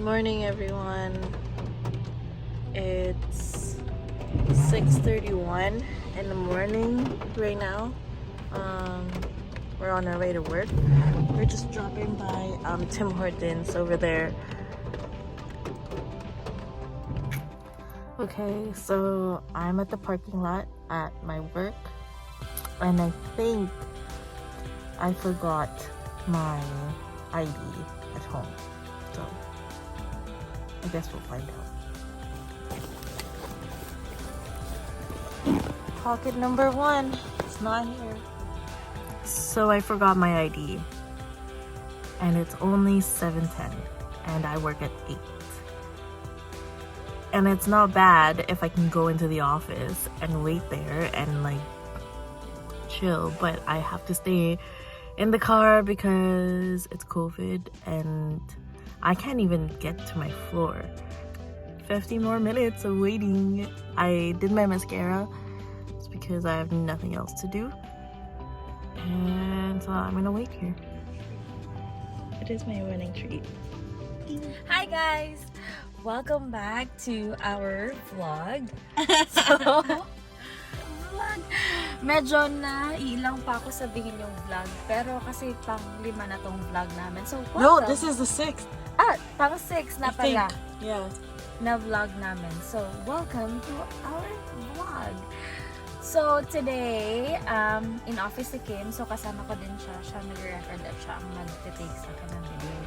morning, everyone. It's 6:31 in the morning right now. We're on our way to work. We're just dropping by Tim Hortons over there. Okay, so I'm at the parking lot at my work, and I think I forgot my ID at home. So I guess we'll find out. Pocket number 1, it's not here. So I forgot my ID, and it's only 7:10, and I work at 8. And it's not bad if I can go into the office and wait there and like chill, but I have to stay in the car because it's COVID and I can't even get to my floor. 50 more minutes of waiting. I did my mascara. It's because I have nothing else to do. And so I'm gonna wait here. It is my winning treat. Hi guys! Welcome back to our vlog. So, vlog. Medyo na ilang pa ako sabihin yung vlog. Pero kasi pang 5 na tong vlog namin. So, No, welcome. this is the 6th. Pang 6 na I think. pala Yeah. na vlog namin. So, welcome to our vlog. So, today, in office si Kim. So, kasama ko din siya. Siya nag-record at siya ang mag-take sa akin ng video.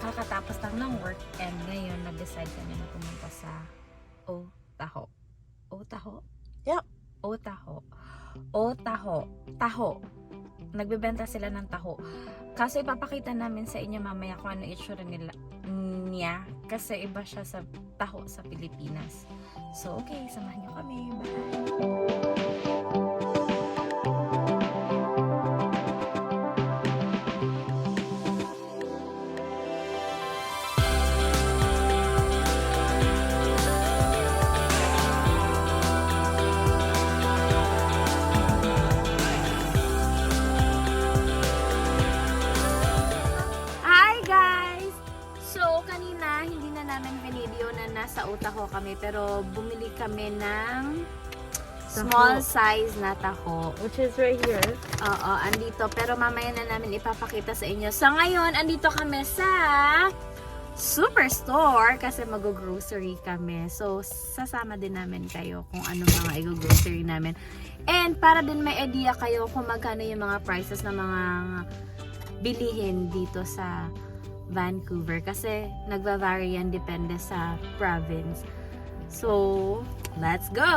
Kakatapos lang ng work and ngayon nag-decide kami na pumunta sa Taho. Taho? Yep. Taho. Nagbebenta sila ng taho. Kaso ipapakita namin sa inyo mamaya kung ano itsura niya kasi iba siya sa taho sa Pilipinas. So okay, samahan niyo kami. Bye! Sa taho kami pero bumili kami ng small size na taho, Which is right here. Oo, andito pero mamaya na namin ipapakita sa inyo. So ngayon andito kami sa Superstore kasi mag-grocery kami. So sasama din namin kayo kung anong mga i-grocery namin. And para din may idea kayo kung magkano yung mga prices ng mga bilihin dito sa Vancouver kasi nagva-vary yan depende sa province. So, let's go!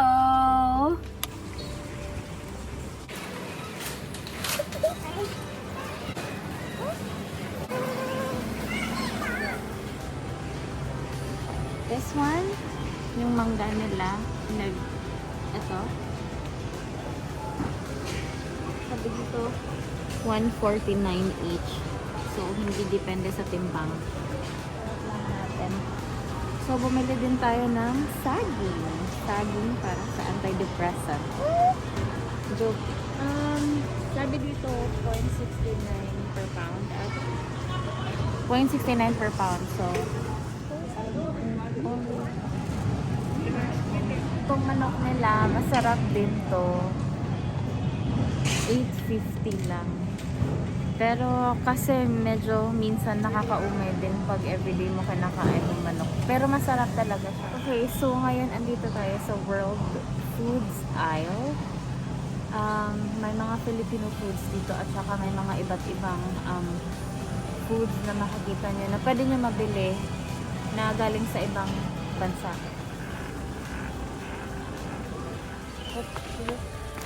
This one, yung mangga nila, ito. Sabi dito, 149 each. So, hindi depende sa timbang. Natin. So, bumili din tayo ng saging. Saging para sa antidepressant. Joke. Sabi dito, 0.69 per pound. 0.69 per pound. So, itong manok nila, masarap din to. 850 lang. Pero kasi medyo minsan nakakaumay din pag everyday mo kinakain ng manok. Pero masarap talaga siya. Okay, so ngayon andito tayo sa World Foods aisle. May mga Filipino foods dito at saka may mga iba't ibang foods na makikita nyo na pwede nyo mabili na galing sa ibang bansa.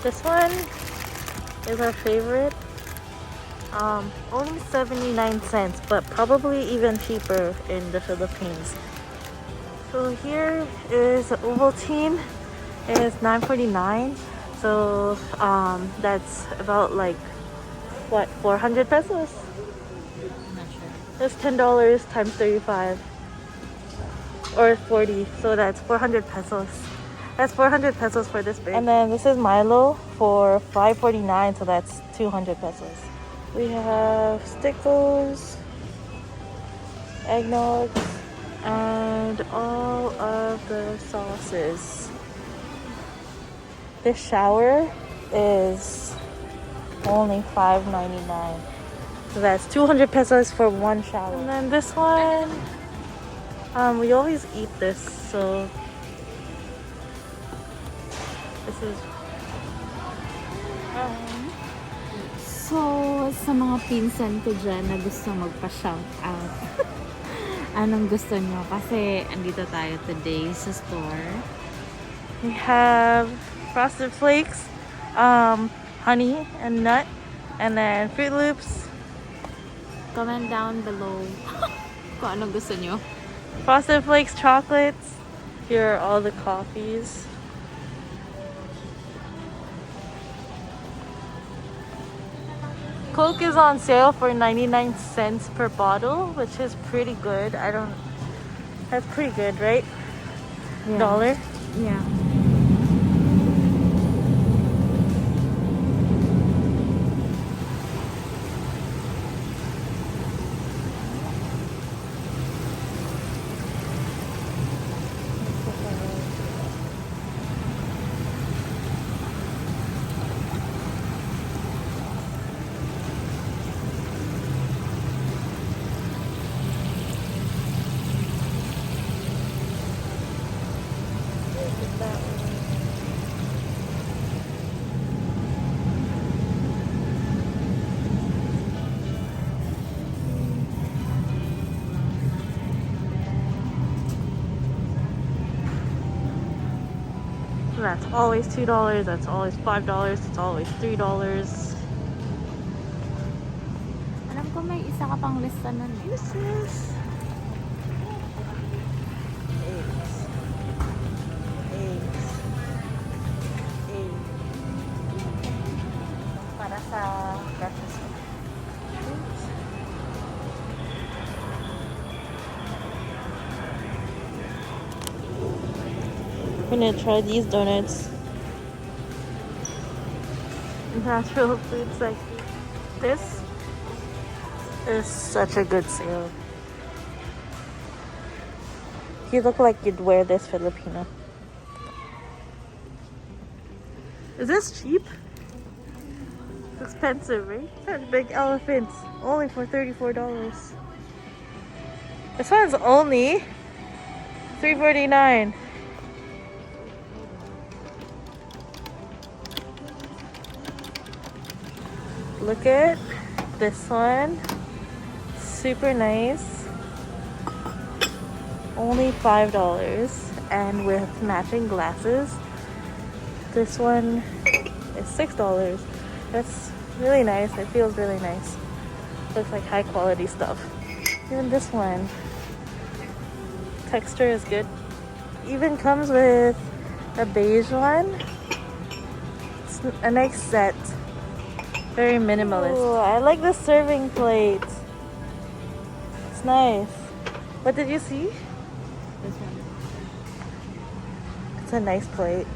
This one is our favorite. Only 79 cents, but probably even cheaper in the Philippines. So here is Ovaltine. It's $9.49. So that's about like what, 400 pesos? I'm not sure. That's $10 times 35 or 40. So that's 400 pesos. That's 400 pesos for this big. And then this is Milo for $5.49. So that's 200 pesos. We have Stickles, eggnog, and all of the sauces. This shower is only $5.99. So that's 200 pesos for one shower. And then this one, we always eat this, so this is So, sa mga pinsan ko dyan na gusto magpa-shout out, anong gusto nyo? Kasi andito tayo today sa store. we have Frosted Flakes, honey and nut, and then Fruit Loops, Comment down below kung anong gusto nyo. Frosted Flakes chocolates. Here are all the coffees. Coke is on sale for 99 cents per bottle, which is pretty good. That's pretty good, right? Yeah. Dollar. Yeah. That's always $2. That's always $5. It's always $3. Alam ko may isa ka pang lista nun eh. This is eggs. Para sa breakfast. I'm gonna try these donuts. Natural foods like this is such a good sale. You look like you'd wear this, Filipino. Is this cheap? It's expensive, right? Such big elephants. Only for $34. This one's only $3.49. Look at this one. Super nice. Only $5 and with matching glasses. This one is $6. That's really nice. It feels really nice. Looks like high quality stuff. Even this one. Texture is good. Even comes with a beige one. It's a nice set. Very minimalist. Ooh, I like the serving plate. It's nice. What did you see? This one. It's a nice plate.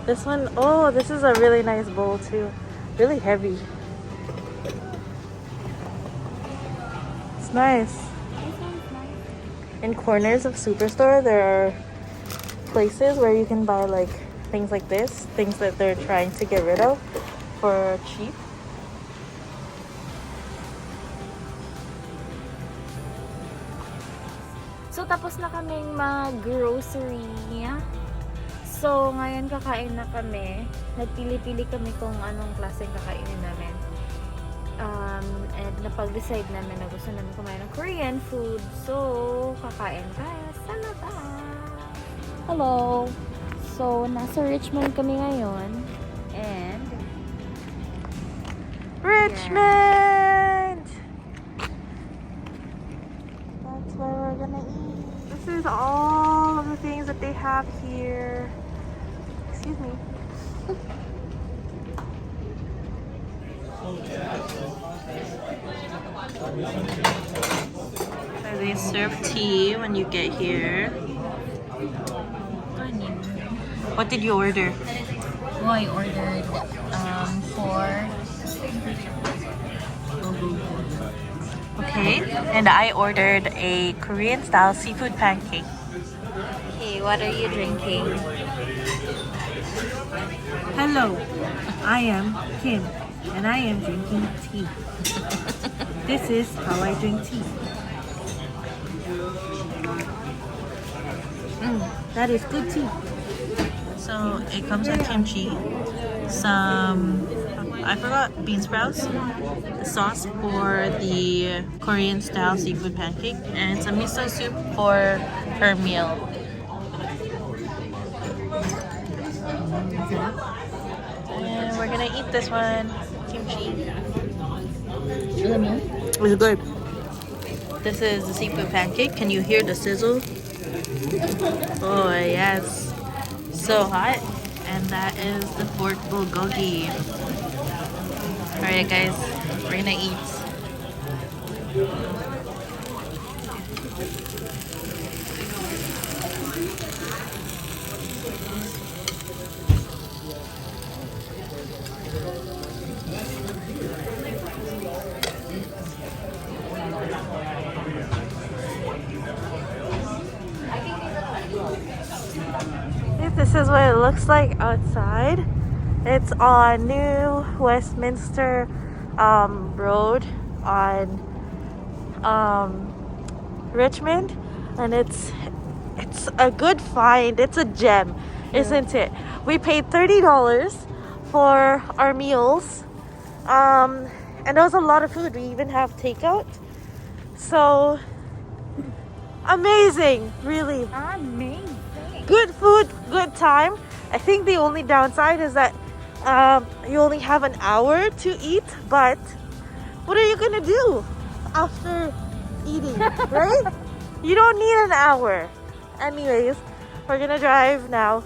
This one, oh, this is a really nice bowl too. Really heavy. It's nice. This one's nice. In corners of Superstore, there are places where you can buy like things like this, things that they're trying to get rid of for cheap. So, tapos na kaming mag-grocery. So, ngayon kakain na kami. Nagpili-pili kami kung anong klaseng kakainin namin. And napag-decide namin na gusto namin kumain ng Korean food. So, kakain tayo sa labas. Hello! So, nasa Richmond kami ngayon. And Richmond! That's where we're gonna eat. This is all of the things that they have here. Excuse me. So they serve tea when you get here. What did you order? oh, I ordered 4. Okay. And I ordered a Korean style seafood pancake. Okay, what are you drinking? Hello, I am Kim, and I am drinking tea. This is how I drink tea. That is good tea. So it comes with kimchi, some, I forgot, bean sprouts, the sauce for the Korean style seafood pancake, and some miso soup for her meal. And we're gonna eat this one. Kimchi. It's good. This is the seafood pancake. Can you hear the sizzle? Oh yes. So hot. And that is the pork bulgogi. Alright guys, we're gonna eat. This is what it looks like outside. It's on New Westminster Road on Richmond, and it's a good find. It's a gem, isn't it? We paid $30 for our meals, and there was a lot of food. We even have takeout. So amazing, really. Amazing. Good food, good time. I think the only downside is that you only have an hour to eat, but what are you gonna do after eating, right? You don't need an hour. Anyways, we're gonna drive now.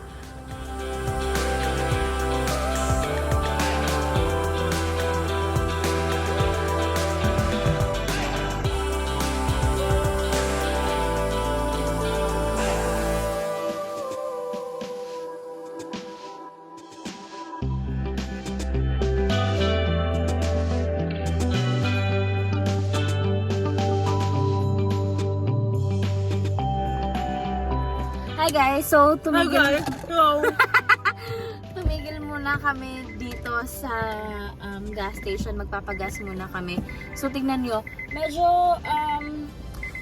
Hi guys, so tumigil muna kami dito sa gas station. Magpapagas muna kami. So tignan nyo, medyo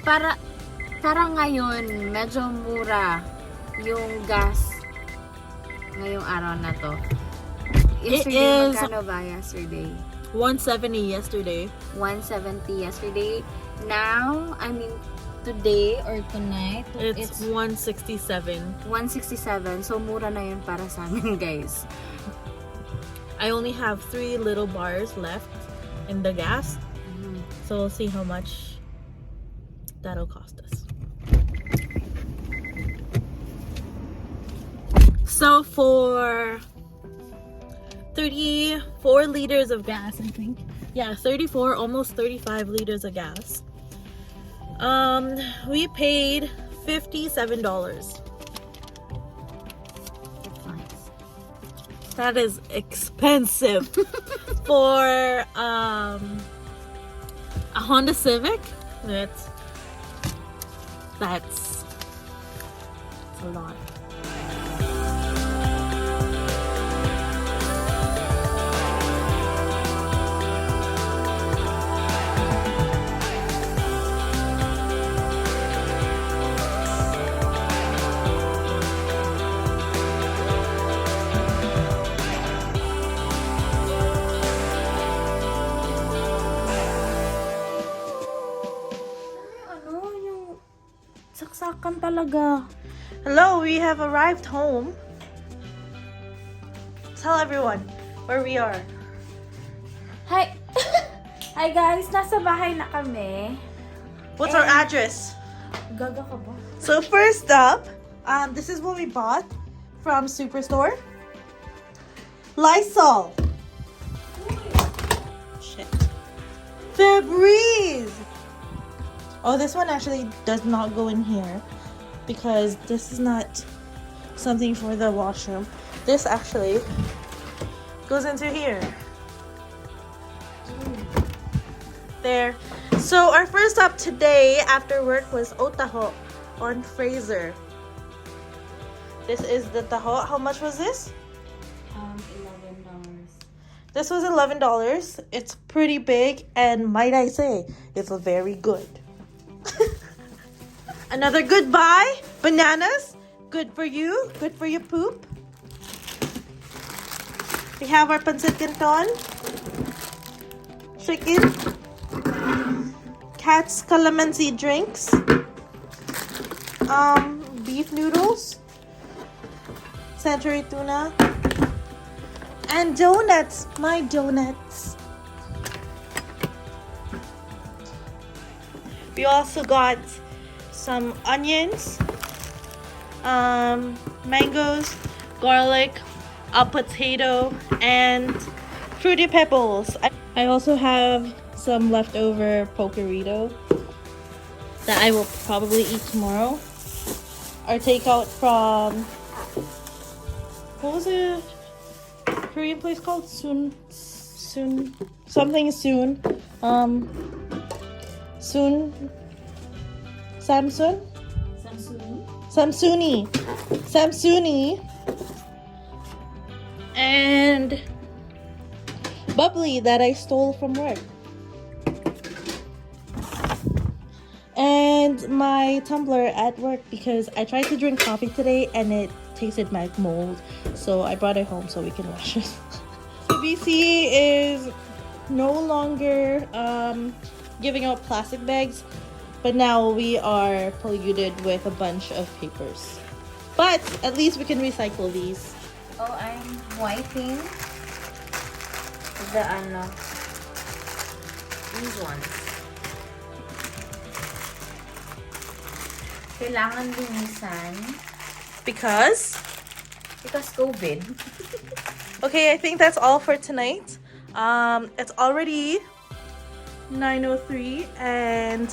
para ngayon medyo mura yung gas ngayong araw na to. Yesterday, magkano ba yesterday? 170 yesterday. 170 yesterday. Now, I mean today or tonight, It's 167. 167. So mura na yun para sa amin, guys. I only have 3 little bars left in the gas. So we'll see how much that'll cost us. So for 34 liters of gas, I think. Yeah, 34, almost 35 liters of gas. We paid $57. That is expensive for a Honda Civic. That's a lot. Saksakan talaga. Hello, we have arrived home. Tell everyone where we are. Hi! Hi guys, nasa bahay na kami. What's our address? Gaga ka ba? So first up, this is what we bought from Superstore. Lysol. Shit. Febreze. Oh, this one actually does not go in here because this is not something for the washroom. This actually goes into here. There. So our first stop today after work was Otaho on Fraser. This is the taho. How much was this? $11. This was $11. It's pretty big, and might I say, it's very good. Another good buy. Bananas. Good for you. Good for your poop. We have our pancit canton. Chicken. Cat's calamansi drinks. Beef noodles. Century tuna. And donuts. My donuts. We also got some onions, mangoes, garlic, a potato, and fruity pebbles. I also have some leftover pokerito that I will probably eat tomorrow. Our takeout from, what was it? Korean place called? Soon. Something soon. Soon. Samsuni. And bubbly that I stole from work. And my tumbler at work because I tried to drink coffee today and it tasted like mold. So I brought it home so we can wash it. CBC is no longer giving out plastic bags, but now we are polluted with a bunch of papers. But at least we can recycle these. Oh, I'm wiping the these ones. Kailangan linisan. Because COVID. okay, I think that's all for tonight. It's already 9:03 and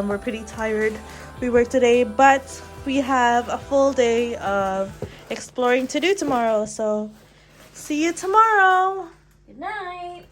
we're pretty tired. We worked today, but we have a full day of exploring to do tomorrow. So see you tomorrow. Good night.